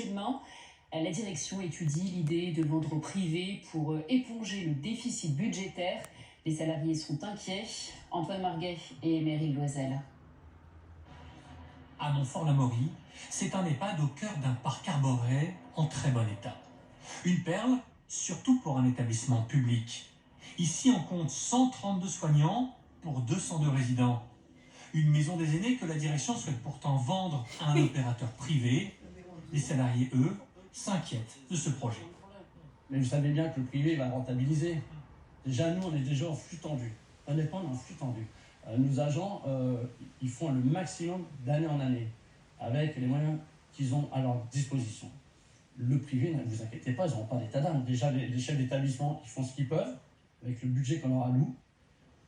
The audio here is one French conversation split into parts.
Demain, la direction étudie l'idée de vendre au privé pour éponger le déficit budgétaire. Les salariés sont inquiets. Antoine Marguet et Emery Loisel. À Montfort-l'Amaury, c'est un EHPAD au cœur d'un parc arboré en très bon état. Une perle, surtout pour un établissement public. Ici, on compte 132 soignants pour 202 résidents. Une maison des aînés que la direction souhaite pourtant vendre à un opérateur privé. Les salariés, eux, s'inquiètent de ce projet. Mais vous savez bien que le privé va rentabiliser. Déjà, nous, on est déjà en flux tendu. Honnêtement, on est en flux tendu. Nos agents, ils font le maximum d'année en année, avec les moyens qu'ils ont à leur disposition. Le privé, ne vous inquiétez pas, ils n'auront pas d'état d'âme. Déjà, les chefs d'établissement, ils font ce qu'ils peuvent, avec le budget qu'on leur alloue.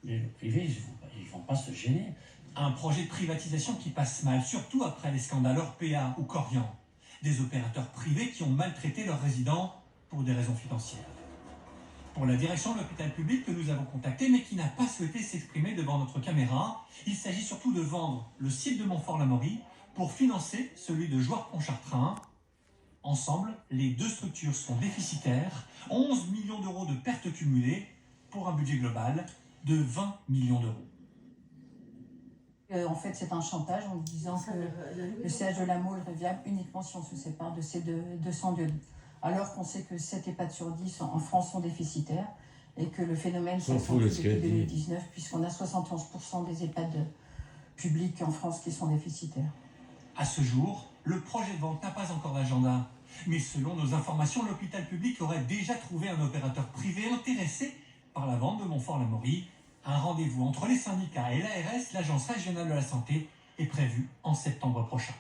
Mais le privé, ils ne vont pas se gêner. Un projet de privatisation qui passe mal, surtout après les scandales Orpea ou Corian. Des opérateurs privés qui ont maltraité leurs résidents pour des raisons financières. Pour la direction de l'hôpital public que nous avons contacté, mais qui n'a pas souhaité s'exprimer devant notre caméra, il s'agit surtout de vendre le site de Montfort-l'Amaury pour financer celui de Jouarre-Pontchartrain. Ensemble, les deux structures sont déficitaires, 11 millions d'euros de pertes cumulées pour un budget global de 20 millions d'euros. En fait, c'est un chantage en disant que le siège de la Mole est viable uniquement si on se sépare de ces 200 lieux. Alors qu'on sait que 7 EHPAD sur 10 en France sont déficitaires et que le phénomène s'accentue depuis 2019 puisqu'on a 71% des EHPAD publics en France qui sont déficitaires. À ce jour, le projet de vente n'a pas encore d'agenda. Mais selon nos informations, l'hôpital public aurait déjà trouvé un opérateur privé intéressé par la vente de Montfort-l'Amaury. Un rendez-vous entre les syndicats et l'ARS, l'Agence régionale de la santé, est prévu en septembre prochain.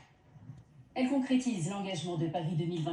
Elle concrétise l'engagement de Paris 2020.